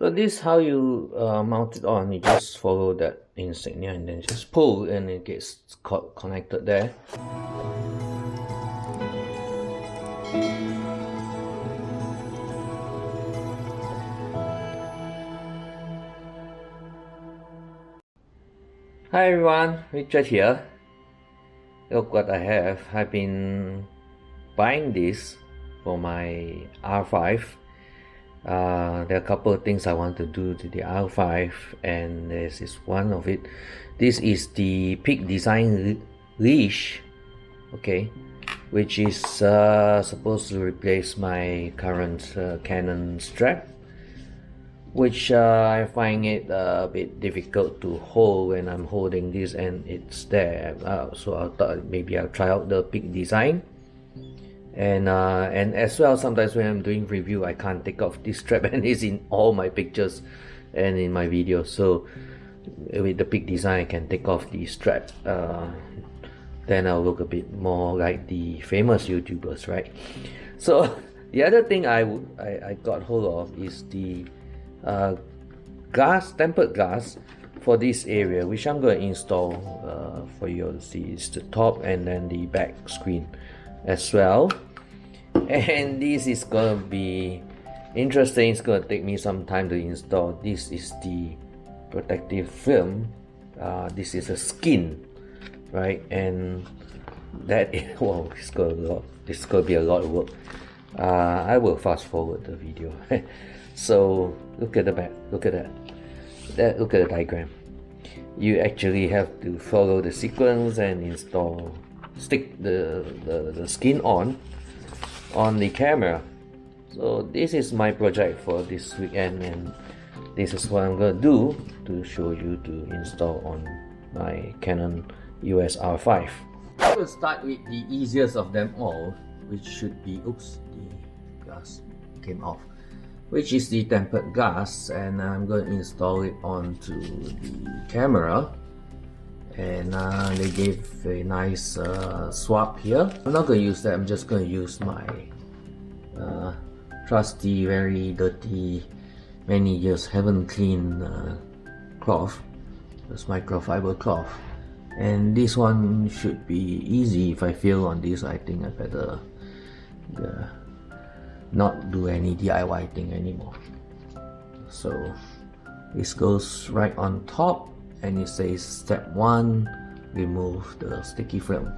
So this is how you mount it on. You just follow that insignia and then just pull and it gets connected there. Hi everyone, Richard here. Look what I have. I've been buying this for my R5. There are a couple of things I want to do to the R5, and this is one of it. This is the Peak Design Leash, okay, which is supposed to replace my current Canon strap, which I find it a bit difficult to hold when I'm holding this and it's there. So I thought maybe I'll try out the Peak Design. And as well, sometimes when I'm doing review, I can't take off this strap, and it's in all my pictures and in my videos. So with the Peak Design, I can take off the strap. Then I'll look a bit more like the famous YouTubers, right? So the other thing I got hold of is the tempered glass for this area, which I'm going to install for you to see. It's the top and then the back screen as well. And this is gonna be interesting. It's gonna take me some time to install. This is the protective film. This is a skin, right? And that is, well, it's gonna be a lot of work. I will fast forward the video. So look at the back, look at that, look at the diagram. You actually have to follow the sequence and stick the skin on the camera. So this is my project for this weekend, and this is what I'm gonna do to show you to install on my Canon EOS R5. I will start with the easiest of them all, which should be, oops, the glass came off, which is the tempered glass, and I'm going to install it onto the camera. And they gave a nice swap here. I'm not going to use that. I'm just going to use my trusty, very dirty, many years haven't cleaned cloth, this microfiber cloth. And this one should be easy. If I fail on this, I think I better not do any DIY thing anymore. So this goes right on top, and it says step 1, remove the sticky film.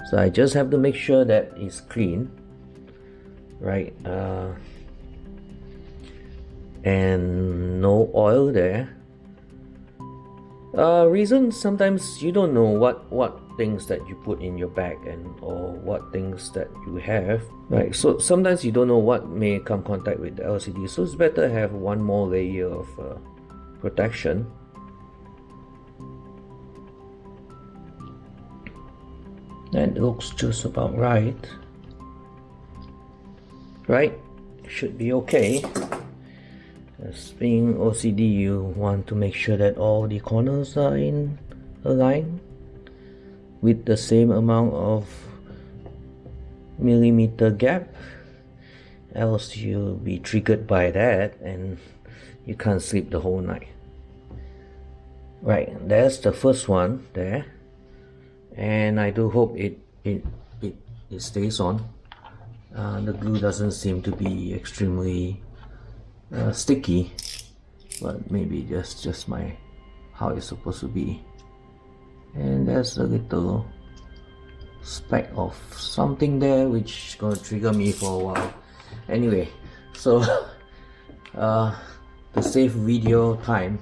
So I just have to make sure that it's clean, right? And no oil there. Reason, sometimes you don't know what things that you put in your bag or what things that you have, right? So sometimes you don't know what may come contact with the LCD, so it's better to have one more layer of protection. That looks just about right. Right? Should be okay. As being OCD, you want to make sure that all the corners are in a line with the same amount of millimeter gap, else you'll be triggered by that and you can't sleep the whole night. Right, that's the first one there. And I do hope it stays on. The glue doesn't seem to be extremely sticky, but maybe just my how it's supposed to be. And there's a little speck of something there which is gonna trigger me for a while. Anyway, so to save video time,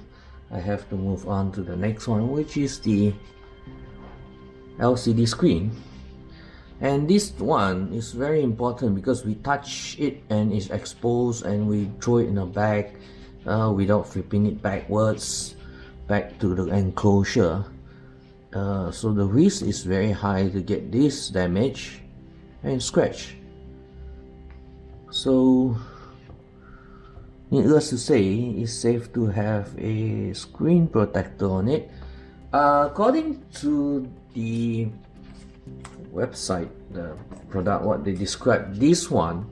I have to move on to the next one, which is the LCD screen. And this one is very important because we touch it and it's exposed and we throw it in a bag without flipping it backwards back to the enclosure. So the risk is very high to get this damage and scratch. So needless to say, it's safe to have a screen protector on it. According to the website, the product, what they describe, this one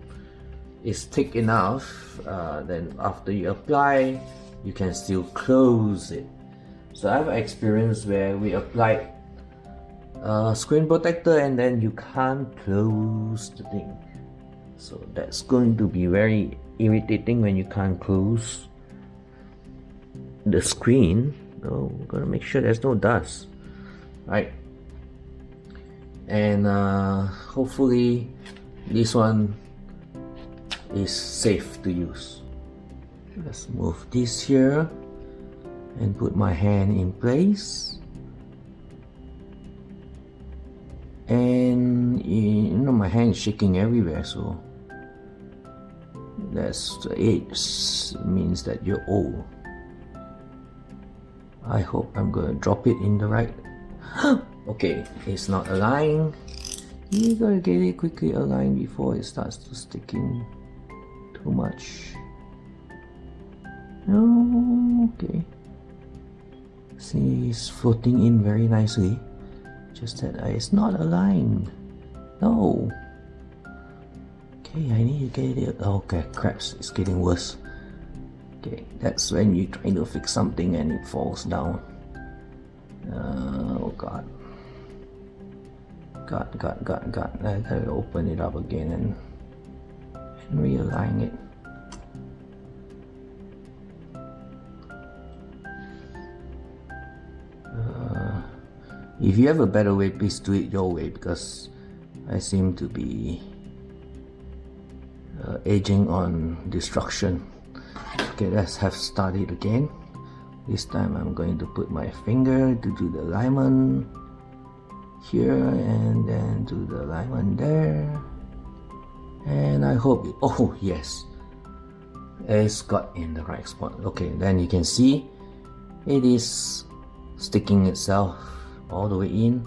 is thick enough. Then after you apply you can still close it. So I have experience where we applied a screen protector and then you can't close the thing. So that's going to be very irritating when you can't close the screen. Oh, we're gonna make sure there's no dust, right? And hopefully this one is safe to use. Let's move this here and put my hand in place. And you know, my hand is shaking everywhere, so that's the age. It means that you're old. I hope I'm gonna drop it in the right. Okay, it's not aligned. You gotta get it quickly aligned before it starts to sticking too much. Oh, okay. See, it's floating in very nicely. Just that it's not aligned. No. Okay, I need to get it. Okay, craps, it's getting worse. Okay, that's when you're trying to fix something and it falls down. Oh god. God. I gotta open it up again and realign it. If you have a better way, please do it your way, because I seem to be aging on destruction. Okay, let's have started again. This time I'm going to put my finger to do the alignment here and then do the alignment there. And I hope it, oh yes, it's got in the right spot. Okay, then you can see it is sticking itself all the way in.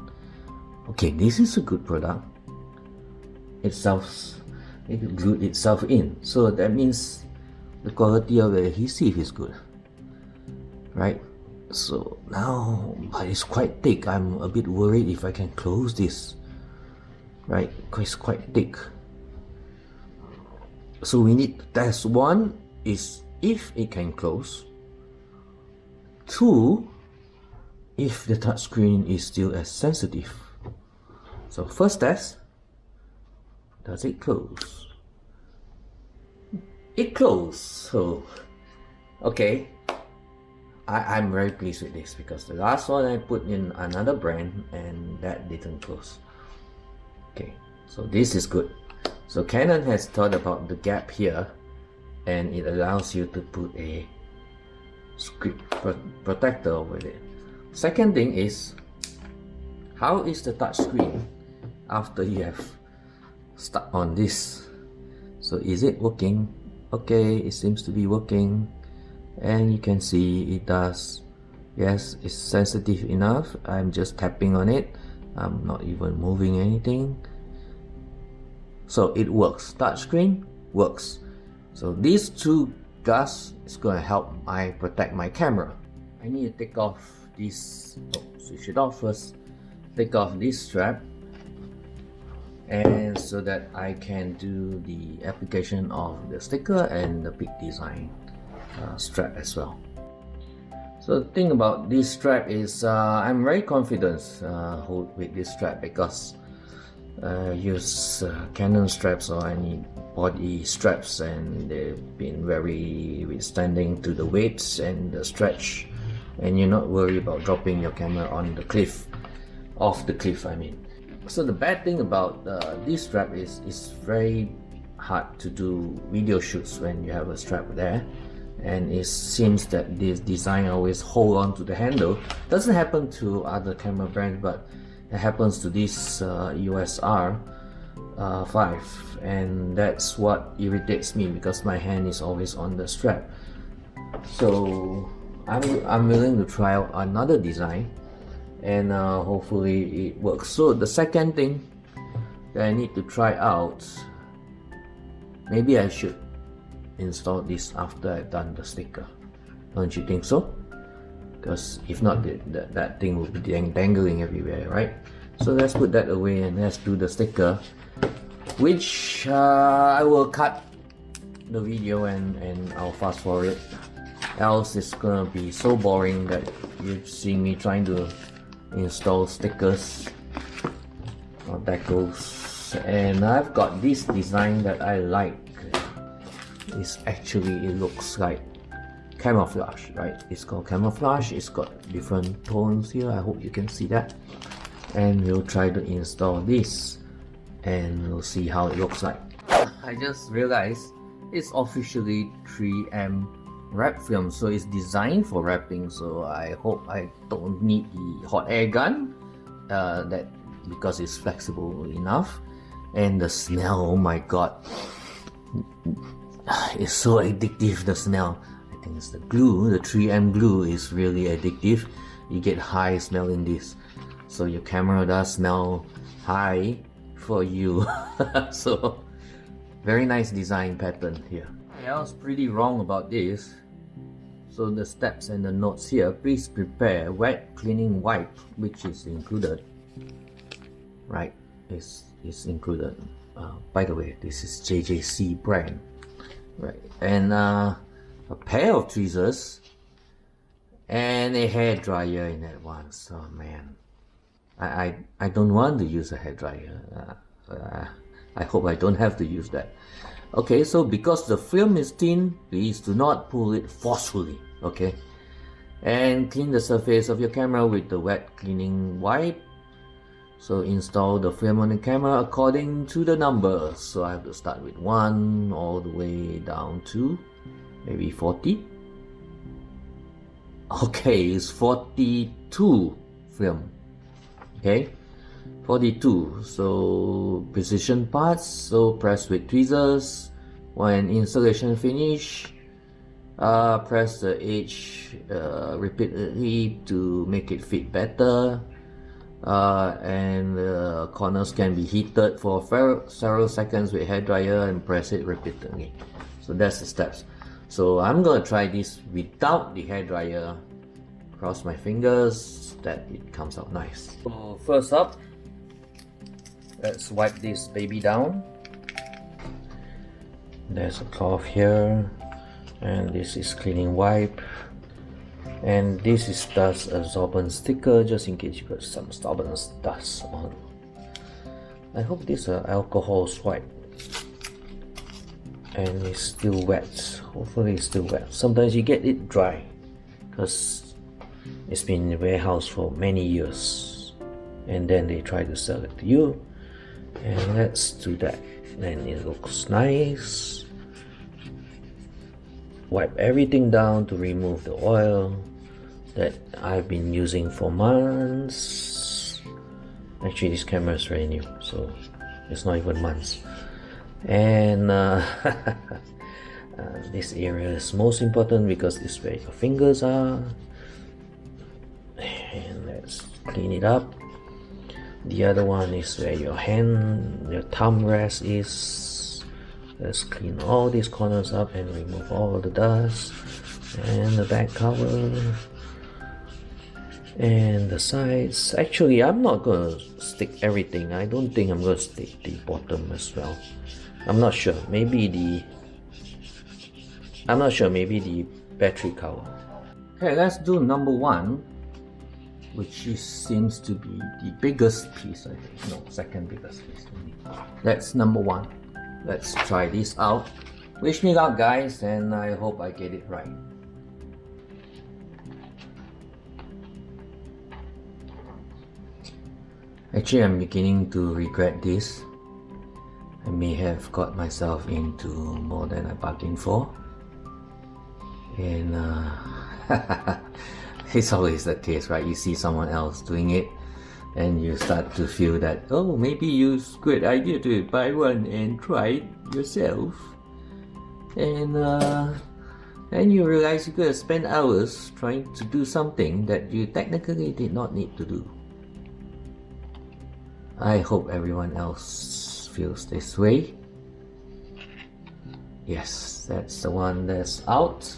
Okay, this is a good product. It glued itself in, so that means the quality of the adhesive is good, right? So now, but it's quite thick. I'm a bit worried if I can close this, right? Because it's quite thick. So we need to test. One is if it can close. Two, if the touchscreen is still as sensitive. So first test, does it close? It closed. So okay, I'm very pleased with this, because the last one I put in another brand and that didn't close. Okay, so this is good. So Canon has thought about the gap here, and it allows you to put a screen protector over it. Second thing is, how is the touch screen after you have stuck on this? So is it working? Okay, it seems to be working, and you can see it does. Yes, it's sensitive enough. I'm just tapping on it. I'm not even moving anything. So it works. Touchscreen works. So these two glass is going to help I protect my camera. I need to take off this, switch it off first. Take off this strap, and so that I can do the application of the sticker and the Peak Design strap as well. So the thing about this strap is I'm very confident with this strap, because I use Canon straps or any body straps, and they've been very withstanding to the weights and the stretch, and you're not worried about dropping your camera on the cliff, off the cliff I mean. So the bad thing about this strap is it's very hard to do video shoots when you have a strap there, and it seems that this design always hold on to the handle. Doesn't happen to other camera brands, but it happens to this EOS R5, and that's what irritates me, because my hand is always on the strap. So I'm willing to try out another design, and hopefully it works. So the second thing that I need to try out, maybe I should install this after I've done the sticker. Don't you think so? Because if not, that thing will be dangling everywhere, right? So let's put that away and let's do the sticker, which I will cut the video and I'll fast forward it else it's gonna be so boring that you see me trying to install stickers or decals. And I've got this design that I like. It's actually, it looks like camouflage, right? It's called camouflage. It's got different tones here. I hope you can see that. And we'll try to install this and we'll see how it looks like. I just realized it's officially 3M wrap film, so it's designed for wrapping. So I hope I don't need the hot air gun, because it's flexible enough. And the smell, oh my god, it's so addictive, the smell. I think it's the glue, the 3M glue is really addictive. You get high smell in this, so your camera does smell high for you. So very nice design pattern here. I was pretty wrong about this. So the steps and the notes here: please prepare wet cleaning wipe, which is included, right? It's included. By the way, this is JJC brand, right? And a pair of tweezers and a hair dryer in that one. So man, I don't want to use a hair dryer. I hope I don't have to use that. Okay, so because the film is thin, please do not pull it forcefully, okay? And clean the surface of your camera with the wet cleaning wipe. So install the film on the camera according to the numbers. So I have to start with 1 all the way down to maybe 40. Okay, it's 42 film. Okay, 42. So precision parts, so press with tweezers. When installation finish, press the edge repeatedly to make it fit better. And the corners can be heated for several seconds with hair dryer and press it repeatedly. So that's the steps. So I'm gonna try this without the hair dryer. Cross my fingers that it comes out nice. So first up, let's wipe this baby down. There's a cloth here, and this is cleaning wipe, and this is dust absorbent sticker, just in case you got some stubborn dust on. I hope this is an alcohol swipe, and it's still wet. Hopefully it's still wet. Sometimes you get it dry because it's been in the warehouse for many years, and then they try to sell it to you. And let's do that. And it looks nice. Wipe everything down to remove the oil that I've been using for months. Actually, this camera is very new, so it's not even months. And this area is most important because it's where your fingers are. And let's clean it up. The other one is where your hand, your thumb rest is. Let's clean all these corners up and remove all the dust. And the back cover. And the sides. Actually, I'm not gonna stick everything. I don't think I'm gonna stick the bottom as well. I'm not sure. Maybe the battery cover. Okay, let's do number 1, which seems to be the biggest piece, I think. No, second biggest piece. That's number 1. Let's try this out. Wish me luck, guys, and I hope I get it right. Actually, I'm beginning to regret this. I may have got myself into more than I bargained for. And it's always the case, right? You see someone else doing it and you start to feel that, oh, maybe it's a good idea to buy one and try it yourself. And you realize you could have spent hours trying to do something that you technically did not need to do. I hope everyone else feels this way. Yes, that's the one that's out.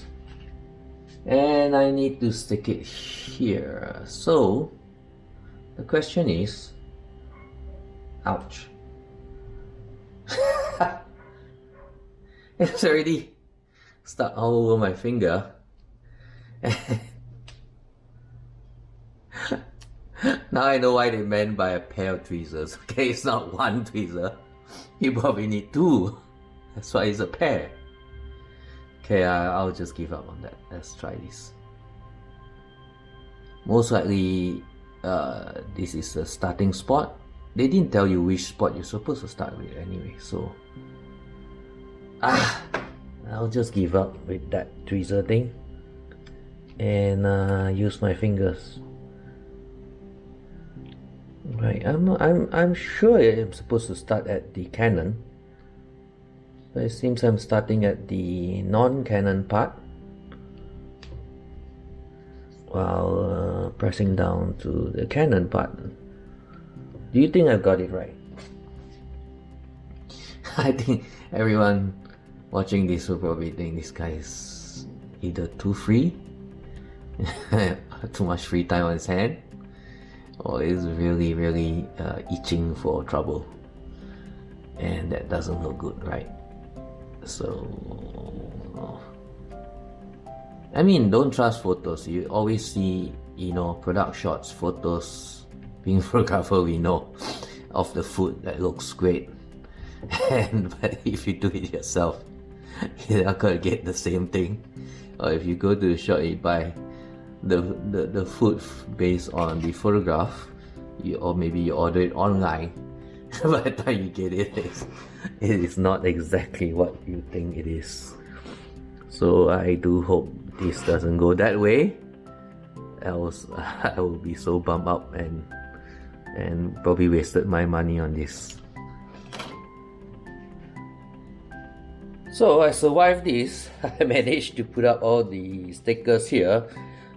And I need to stick it here. So the question is, ouch. It's already stuck all over my finger. Now I know why they meant by a pair of tweezers. Okay, it's not one tweezer. You probably need two. That's why it's a pair. Okay, I'll just give up on that. Let's try this. Most likely, this is the starting spot. They didn't tell you which spot you're supposed to start with anyway, so I'll just give up with that tweezer thing and use my fingers. Right, I'm sure I'm supposed to start at the Canon, but it seems I'm starting at the non-Canon part while pressing down to the Canon part. Do you think I've got it right? I think everyone watching this will probably think this guy is either too free, too much free time on his hand, or is really itching for trouble, and that doesn't look good, right? So, I mean, don't trust photos. You always see, product shots, photos. Being a photographer, we know of the food that looks great, but if you do it yourself, you're not gonna get the same thing. Or if you go to the shop, you buy the food based on the photograph, or maybe you order it online. By the time you get it, it is not exactly what you think it is. So I do hope this doesn't go that way, else I will be so bummed up and probably wasted my money on this. So I survived this. I managed to put up all the stickers here.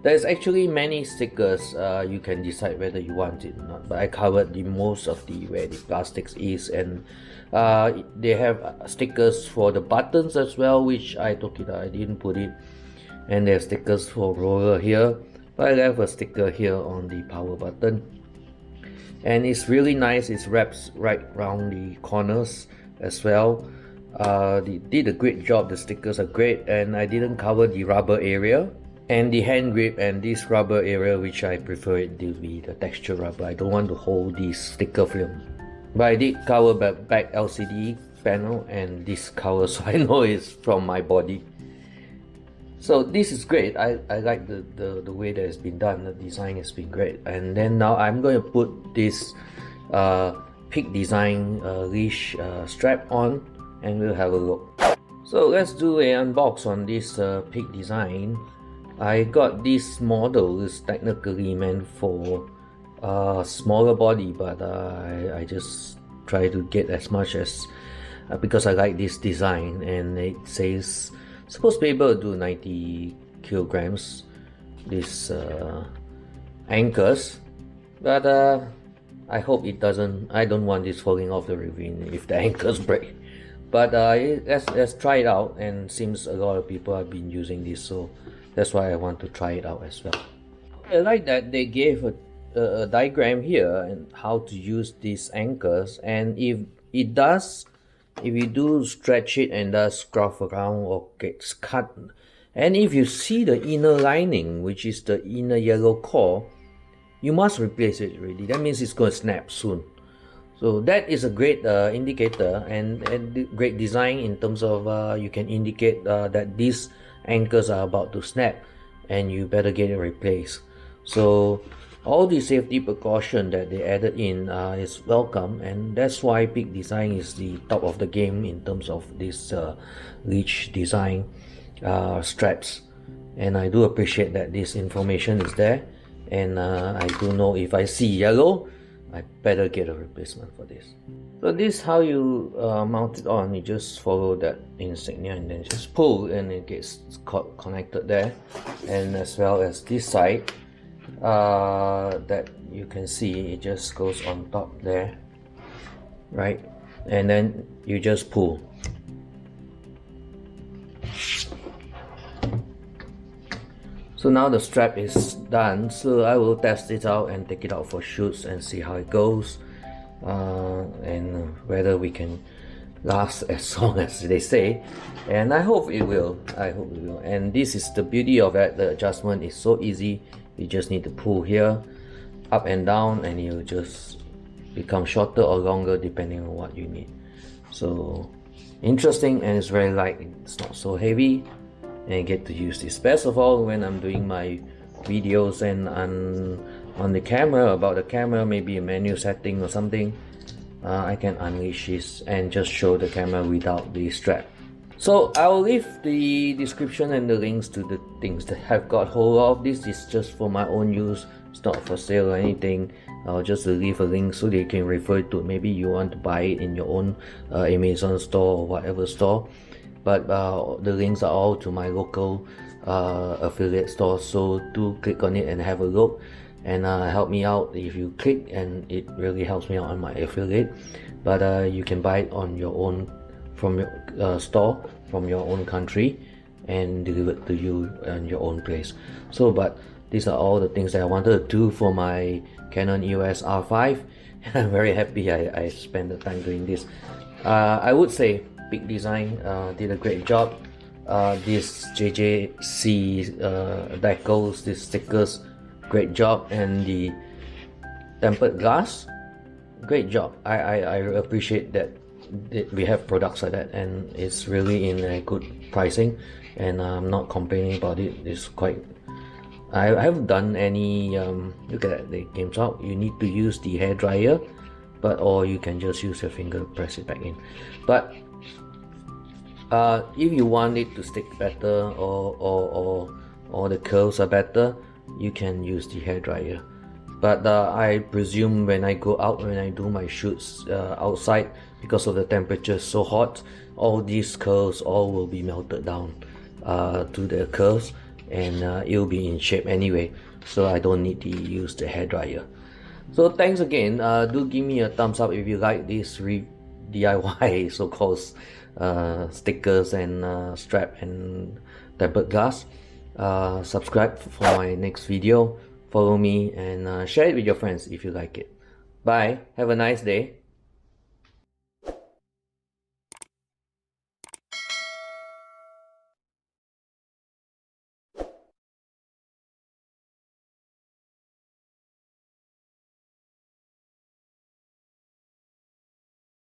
There's actually many stickers. You can decide whether you want it or not, but I covered the most of where the plastics is, and they have stickers for the buttons as well, which I took it out, I didn't put it. And there's stickers for roller here, but I have a sticker here on the power button. And it's really nice. It wraps right around the corners as well. They did a great job. The stickers are great, and I didn't cover the rubber area and the hand grip and this rubber area, which I prefer it to be the texture rubber. I don't want to hold this sticker film, but I did cover back LCD panel and this cover, so I know it's from my body. So this is great. I like the way that it's been done. The design has been great. And then now I'm going to put this Peak Design Leash Strap on, and we'll have a look. So let's do an unbox on this Peak Design. I got this model. It's technically meant for smaller body, but I just try to get as much as because I like this design, and it says supposed to be able to do 90 kilograms, this anchors, but I hope it doesn't. I don't want this falling off the ravine if the anchors break. But let's try it out, and seems a lot of people have been using this, so that's why I want to try it out as well. I like that they gave a diagram here and how to use these anchors, and if you do stretch it and does scruff around or gets cut, and if you see the inner lining, which is the inner yellow core, you must replace it already. That means it's going to snap soon. So that is a great indicator, and great design in terms of you can indicate that these anchors are about to snap and you better get it replaced. So all the safety precaution that they added in is welcome, and that's why Peak Design is the top of the game in terms of this leash design straps. And I do appreciate that this information is there, and I do know if I see yellow, I better get a replacement for this. So this is how you mount it on. You just follow that insignia and then just pull, and it gets connected there. And as well as this side, that you can see, it just goes on top there, right? And then you just pull. So now the strap is done, so I will test it out and take it out for shoots and see how it goes, and whether we can last as long as they say, and I hope it will. And this is the beauty of it. The adjustment is so easy. You just need to pull here, up and down, and it'll just become shorter or longer depending on what you need. So interesting, and it's very light. It's not so heavy, and I get to use this. Best of all, when I'm doing my videos and on the camera, about the camera, maybe a menu setting or something, I can unleash this and just show the camera without the strap. So I'll leave the description and the links to the things that I've got hold of. This is just for my own use. It's not for sale or anything. I'll just leave a link so that you can refer to it. Maybe you want to buy it in your own Amazon store or whatever store. But the links are all to my local affiliate stores, so do click on it and have a look, and help me out if you click, and it really helps me out on my affiliate. But you can buy it on your own from your store from your own country and delivered to you in your own place. So but these are all the things that I wanted to do for my Canon EOS R5, and I'm very happy I spent the time doing this. I would say Peak Design did a great job. This JJC decals, these stickers, great job, and the tempered glass, great job. I appreciate that we have products like that, and it's really in a good pricing, and I'm not complaining about it. It's quite, I haven't done any look at that, the game's out. You need to use the hair dryer, but or you can just use your finger to press it back in. But if you want it to stick better, or the curls are better, you can use the hair dryer. But I presume when I go out, when I do my shoots outside, because of the temperature so hot, all these curls all will be melted down to the curves, and it'll be in shape anyway, so I don't need to use the hair dryer. So thanks again. Do give me a thumbs up if you like this DIY so-called stickers and strap and tempered glass. Subscribe for my next video, follow me, and share it with your friends if you like it. Bye, have a nice day.